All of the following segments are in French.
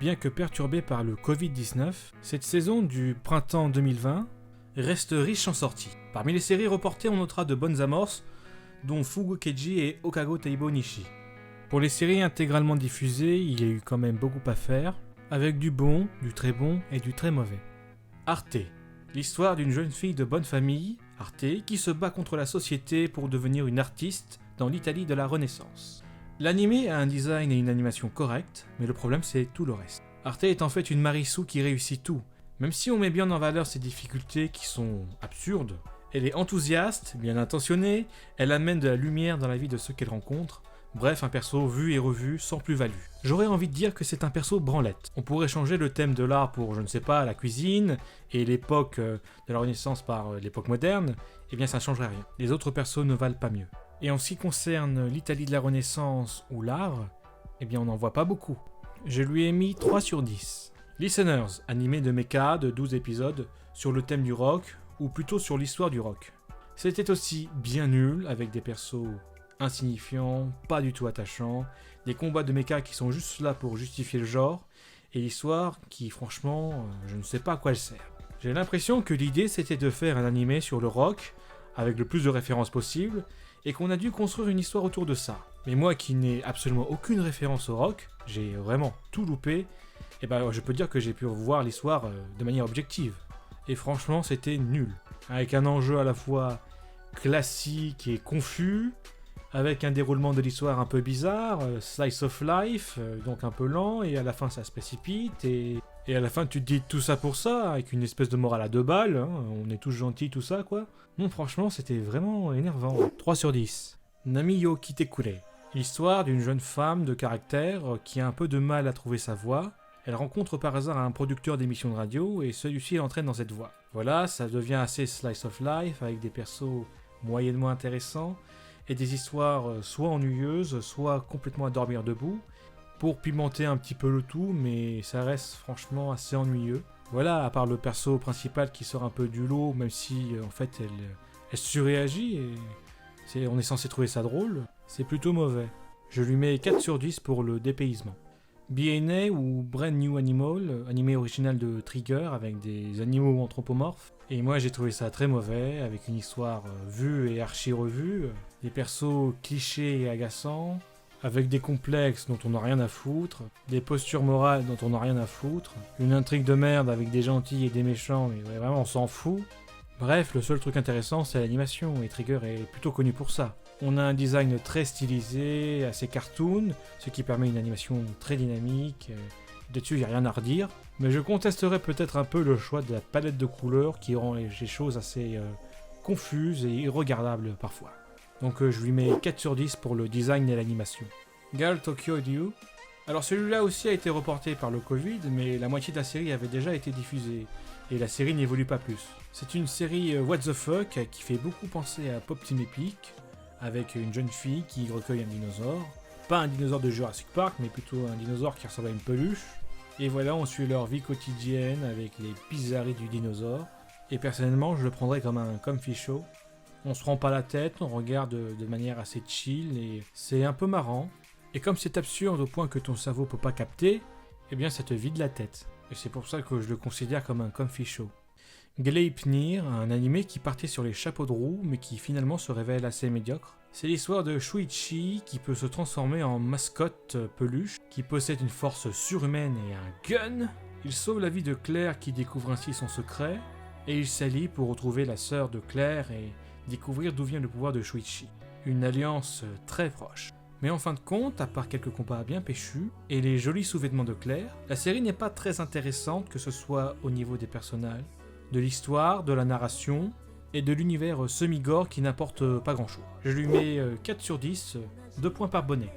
Bien que perturbée par le Covid-19, cette saison du printemps 2020 reste riche en sorties. Parmi les séries reportées, on notera de bonnes amorces, dont Fugu Keiji et Okago Teibo Nishi. Pour les séries intégralement diffusées, il y a eu quand même beaucoup à faire, avec du bon, du très bon et du très mauvais. Arte, l'histoire d'une jeune fille de bonne famille, Arte, qui se bat contre la société pour devenir une artiste dans l'Italie de la Renaissance. L'anime a un design et une animation corrects, mais le problème c'est tout le reste. Arte est en fait une Marisu qui réussit tout. Même si on met bien en valeur ses difficultés qui sont absurdes, elle est enthousiaste, bien intentionnée, elle amène de la lumière dans la vie de ceux qu'elle rencontre. Bref, un perso vu et revu sans plus-value. J'aurais envie de dire que c'est un perso branlette. On pourrait changer le thème de l'art pour, je ne sais pas, la cuisine, et l'époque de la Renaissance par l'époque moderne, eh bien ça ne changerait rien. Les autres persos ne valent pas mieux. Et en ce qui concerne l'Italie de la Renaissance ou l'art, eh bien on n'en voit pas beaucoup. Je lui ai mis 3 sur 10. Listeners, animé de mecha de 12 épisodes sur le thème du rock, ou plutôt sur l'histoire du rock. C'était aussi bien nul, avec des persos insignifiants, pas du tout attachants, des combats de mecha qui sont juste là pour justifier le genre, et l'histoire qui, franchement, je ne sais pas à quoi elle sert. J'ai l'impression que l'idée c'était de faire un animé sur le rock, avec le plus de références possible, et qu'on a dû construire une histoire autour de ça. Mais moi qui n'ai absolument aucune référence au rock, j'ai vraiment tout loupé, et ben je peux dire que j'ai pu voir l'histoire de manière objective. Et franchement c'était nul. Avec un enjeu à la fois classique et confus, avec un déroulement de l'histoire un peu bizarre, slice of life, donc un peu lent, et à la fin ça se précipite, et à la fin tu te dis tout ça pour ça, avec une espèce de morale à 2 balles, hein, on est tous gentils, tout ça quoi. Non franchement c'était vraiment énervant. 3 sur 10. Namiyo Kitekure. L'histoire d'une jeune femme de caractère qui a un peu de mal à trouver sa voie. Elle rencontre par hasard un producteur d'émissions de radio, et celui-ci l'entraîne dans cette voie. Voilà, ça devient assez slice of life, avec des persos moyennement intéressants, et des histoires soit ennuyeuses, soit complètement à dormir debout, pour pimenter un petit peu le tout, mais ça reste franchement assez ennuyeux. Voilà, à part le perso principal qui sort un peu du lot, même si en fait elle surréagit, et on est censé trouver ça drôle, c'est plutôt mauvais. Je lui mets 4 sur 10 pour le dépaysement. BNA ou Brand New Animal, animé original de Trigger avec des animaux anthropomorphes. Et moi j'ai trouvé ça très mauvais, avec une histoire vue et archi-revue, des persos clichés et agaçants, avec des complexes dont on n'a rien à foutre, des postures morales dont on n'a rien à foutre, une intrigue de merde avec des gentils et des méchants, mais ouais, vraiment on s'en fout. Bref, le seul truc intéressant c'est l'animation, et Trigger est plutôt connu pour ça. On a un design très stylisé, assez cartoon, ce qui permet une animation très dynamique. Dessus, il n'y a rien à redire. Mais je contesterais peut-être un peu le choix de la palette de couleurs qui rend les choses assez confuses et irregardables parfois. Donc je lui mets 4 sur 10 pour le design et l'animation. Gal Tokyo Ryu. Alors celui-là aussi a été reporté par le Covid, mais la moitié de la série avait déjà été diffusée. Et la série n'évolue pas plus. C'est une série what the fuck qui fait beaucoup penser à Pop Team Epic, avec une jeune fille qui recueille un dinosaure. Pas un dinosaure de Jurassic Park, mais plutôt un dinosaure qui ressemble à une peluche. Et voilà, on suit leur vie quotidienne avec les bizarreries du dinosaure. Et personnellement, je le prendrais comme un comfy show. On se rend pas la tête, on regarde de manière assez chill, et c'est un peu marrant. Et comme c'est absurde au point que ton cerveau peut pas capter, eh bien ça te vide la tête. Et c'est pour ça que je le considère comme un comfy show. Gleipnir, un animé qui partait sur les chapeaux de roue, mais qui finalement se révèle assez médiocre. C'est l'histoire de Shuichi qui peut se transformer en mascotte peluche, qui possède une force surhumaine et un gun. Il sauve la vie de Claire qui découvre ainsi son secret, et il s'allie pour retrouver la sœur de Claire et découvrir d'où vient le pouvoir de Shuichi. Une alliance très proche. Mais en fin de compte, à part quelques combats bien péchus et les jolis sous-vêtements de Claire, la série n'est pas très intéressante, que ce soit au niveau des personnages, de l'histoire, de la narration et de l'univers semi-gore qui n'apporte pas grand-chose. Je lui mets 4 sur 10, 2 points par bonnet.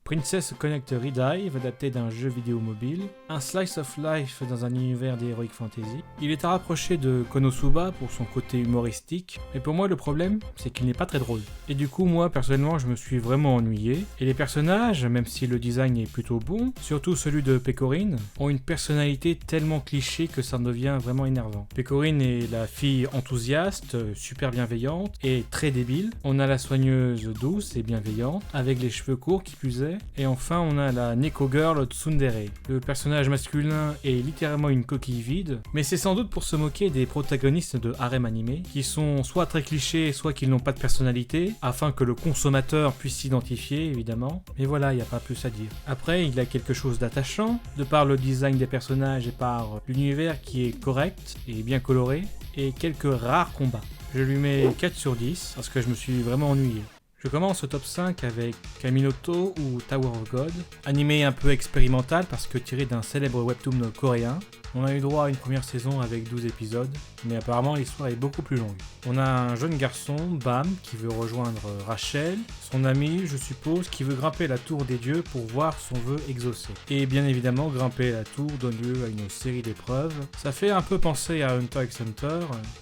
Princess Connect Redive, adapté d'un jeu vidéo mobile, un slice of life dans un univers d'heroic fantasy. Il est à rapprocher de Konosuba pour son côté humoristique, mais pour moi le problème c'est qu'il n'est pas très drôle. Et du coup moi personnellement je me suis vraiment ennuyé, et les personnages, même si le design est plutôt bon, surtout celui de Pecorine, ont une personnalité tellement cliché que ça devient vraiment énervant. Pecorine est la fille enthousiaste, super bienveillante et très débile. On a la soigneuse douce et bienveillante, avec les cheveux courts qui plus est, français. Et enfin, on a la Neko Girl Tsundere. Le personnage masculin est littéralement une coquille vide, mais c'est sans doute pour se moquer des protagonistes de harem animé, qui sont soit très clichés, soit qu'ils n'ont pas de personnalité, afin que le consommateur puisse s'identifier, évidemment. Mais voilà, il n'y a pas plus à dire. Après, il y a quelque chose d'attachant, de par le design des personnages et par l'univers qui est correct et bien coloré, et quelques rares combats. Je lui mets 4 sur 10 parce que je me suis vraiment ennuyé. Je commence au top 5 avec Kaminoto ou Tower of God, animé un peu expérimental parce que tiré d'un célèbre webtoon coréen. On a eu droit à une première saison avec 12 épisodes, mais apparemment l'histoire est beaucoup plus longue. On a un jeune garçon, Bam, qui veut rejoindre Rachel, son ami, je suppose, qui veut grimper la tour des dieux pour voir son vœu exaucé. Et bien évidemment, grimper la tour donne lieu à une série d'épreuves. Ça fait un peu penser à Hunter x Hunter,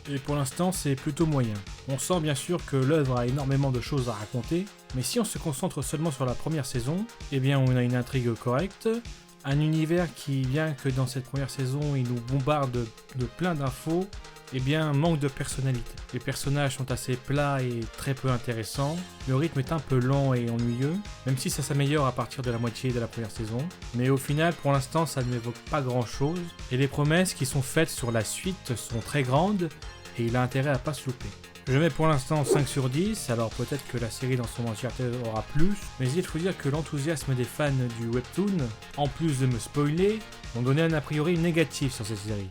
et pour l'instant c'est plutôt moyen. On sent bien sûr que l'œuvre a énormément de choses à raconter, mais si on se concentre seulement sur la première saison, eh bien on a une intrigue correcte, un univers qui, bien que dans cette première saison il nous bombarde de plein d'infos, eh bien manque de personnalité. Les personnages sont assez plats et très peu intéressants, le rythme est un peu lent et ennuyeux, même si ça s'améliore à partir de la moitié de la première saison, mais au final pour l'instant ça ne m'évoque pas grand chose, et les promesses qui sont faites sur la suite sont très grandes, et il a intérêt à pas se louper. Je mets pour l'instant 5 sur 10, alors peut-être que la série dans son entièreté aura plus, mais il faut dire que l'enthousiasme des fans du webtoon, en plus de me spoiler, ont donné un a priori négatif sur cette série.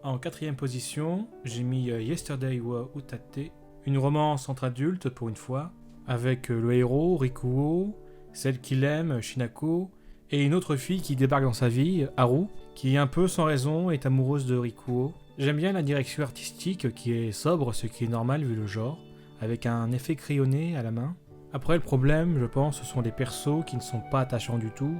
En 4ème position, j'ai mis Yesterday wa Utate, une romance entre adultes pour une fois, avec le héros, Rikuo, celle qu'il aime, Shinako, et une autre fille qui débarque dans sa vie, Haru, qui un peu sans raison est amoureuse de Rikuo. J'aime bien la direction artistique qui est sobre, ce qui est normal vu le genre, avec un effet crayonné à la main. Après le problème, je pense, ce sont les persos qui ne sont pas attachants du tout,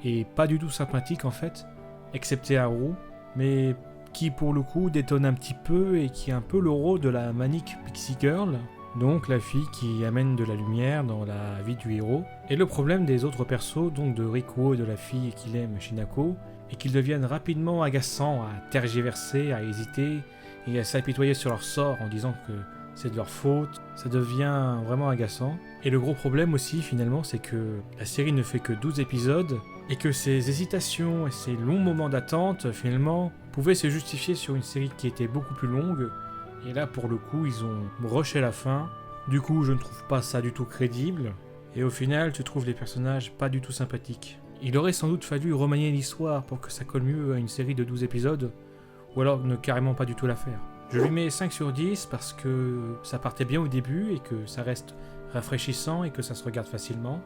et pas du tout sympathiques en fait, excepté Haru, mais qui pour le coup détonne un petit peu et qui est un peu le rôle de la manique Pixie Girl, donc la fille qui amène de la lumière dans la vie du héros. Et le problème des autres persos, donc de Rikuo et de la fille qu'il aime, Shinako, et qu'ils deviennent rapidement agaçants à tergiverser, à hésiter et à s'apitoyer sur leur sort en disant que c'est de leur faute, ça devient vraiment agaçant. Et le gros problème aussi finalement c'est que la série ne fait que 12 épisodes et que ces hésitations et ces longs moments d'attente finalement pouvaient se justifier sur une série qui était beaucoup plus longue, et là pour le coup ils ont rushé la fin. Du coup je ne trouve pas ça du tout crédible, et au final tu trouves les personnages pas du tout sympathiques. Il aurait sans doute fallu remanier l'histoire pour que ça colle mieux à une série de 12 épisodes, ou alors ne carrément pas du tout la faire. Je lui mets 5 sur 10 parce que ça partait bien au début et que ça reste rafraîchissant et que ça se regarde facilement,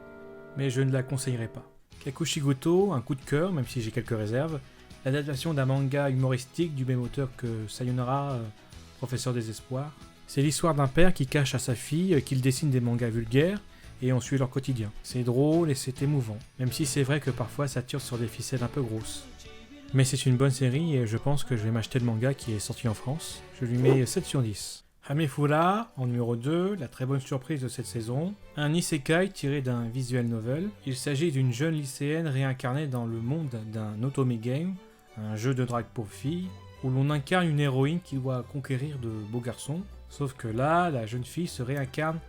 mais je ne la conseillerais pas. Kakushigoto, un coup de cœur, même si j'ai quelques réserves, l'adaptation d'un manga humoristique du même auteur que Sayonara, Professeur des Espoirs. C'est l'histoire d'un père qui cache à sa fille qu'il dessine des mangas vulgaires, et on suit leur quotidien. C'est drôle et c'est émouvant, même si c'est vrai que parfois ça tire sur des ficelles un peu grosses. Mais c'est une bonne série et je pense que je vais m'acheter le manga qui est sorti en France. Je lui mets 7 sur 10. Hamefura, en numéro 2, la très bonne surprise de cette saison, un isekai tiré d'un visual novel. Il s'agit d'une jeune lycéenne réincarnée dans le monde d'un otome game, un jeu de drague pour filles, où l'on incarne une héroïne qui doit conquérir de beaux garçons, sauf que là, la jeune fille se réincarne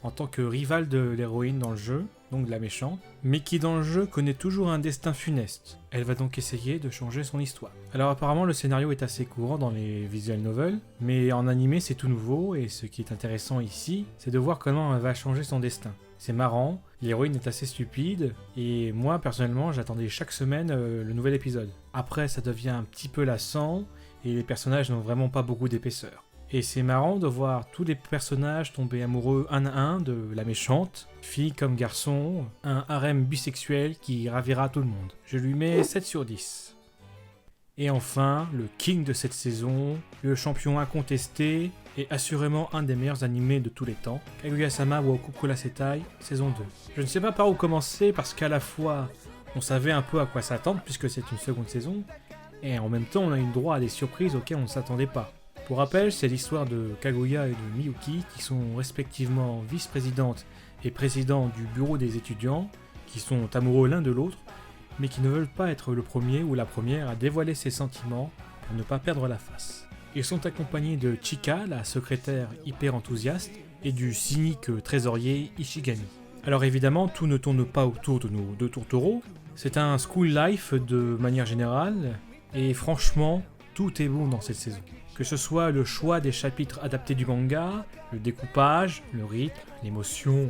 en tant que rivale de l'héroïne dans le jeu, donc de la méchante, mais qui dans le jeu connaît toujours un destin funeste. Elle va donc essayer de changer son histoire. Alors apparemment le scénario est assez courant dans les visual novels, mais en animé c'est tout nouveau, et ce qui est intéressant ici, c'est de voir comment elle va changer son destin. C'est marrant, l'héroïne est assez stupide, et moi personnellement j'attendais chaque semaine le nouvel épisode. Après ça devient un petit peu lassant, et les personnages n'ont vraiment pas beaucoup d'épaisseur. Et c'est marrant de voir tous les personnages tomber amoureux un à un de la méchante, fille comme garçon, un harem bisexuel qui ravira tout le monde. Je lui mets 7 sur 10. Et enfin, le king de cette saison, le champion incontesté, et assurément un des meilleurs animés de tous les temps, Kaguya-sama wa Okukura Setai, saison 2. Je ne sais pas par où commencer parce qu'à la fois, on savait un peu à quoi s'attendre puisque c'est une seconde saison, et en même temps on a eu droit à des surprises auxquelles on ne s'attendait pas. Pour rappel, c'est l'histoire de Kaguya et de Miyuki qui sont respectivement vice-présidente et président du bureau des étudiants, qui sont amoureux l'un de l'autre, mais qui ne veulent pas être le premier ou la première à dévoiler ses sentiments pour ne pas perdre la face. Ils sont accompagnés de Chika, la secrétaire hyper enthousiaste, et du cynique trésorier Ishigami. Alors évidemment, tout ne tourne pas autour de nos deux tourtereaux. C'est un school life de manière générale, et franchement, tout est bon dans cette saison. Que ce soit le choix des chapitres adaptés du manga, le découpage, le rythme, l'émotion,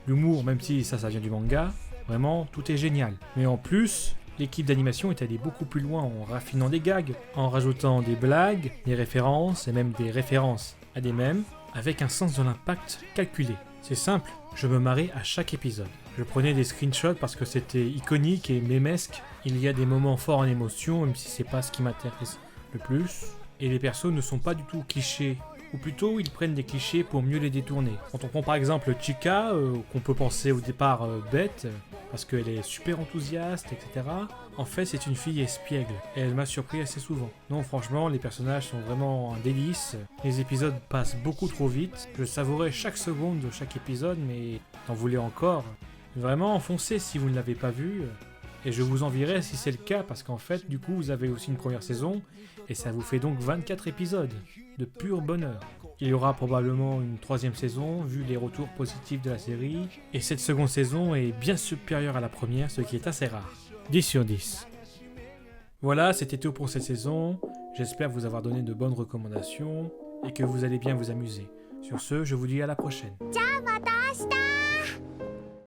l'humour, même si ça vient du manga, vraiment, tout est génial. Mais en plus, l'équipe d'animation est allée beaucoup plus loin en raffinant des gags, en rajoutant des blagues, des références et même des références à des mèmes, avec un sens de l'impact calculé. C'est simple, je me marrais à chaque épisode. Je prenais des screenshots parce que c'était iconique et mémesque. Il y a des moments forts en émotion, même si c'est pas ce qui m'intéresse le plus. Et les persos ne sont pas du tout clichés. Ou plutôt, ils prennent des clichés pour mieux les détourner. Quand on prend par exemple Chika, qu'on peut penser au départ bête, parce qu'elle est super enthousiaste, etc. En fait, c'est une fille espiègle, et elle m'a surpris assez souvent. Non, franchement, les personnages sont vraiment un délice. Les épisodes passent beaucoup trop vite. Je savourais chaque seconde de chaque épisode, mais t'en voulais encore. Vraiment, foncez si vous ne l'avez pas vu. Et je vous enverrai si c'est le cas, parce qu'en fait, du coup, vous avez aussi une première saison, et ça vous fait donc 24 épisodes, de pur bonheur. Il y aura probablement une troisième saison, vu les retours positifs de la série, et cette seconde saison est bien supérieure à la première, ce qui est assez rare. 10 sur 10. Voilà, c'était tout pour cette saison, j'espère vous avoir donné de bonnes recommandations, et que vous allez bien vous amuser. Sur ce, je vous dis à la prochaine.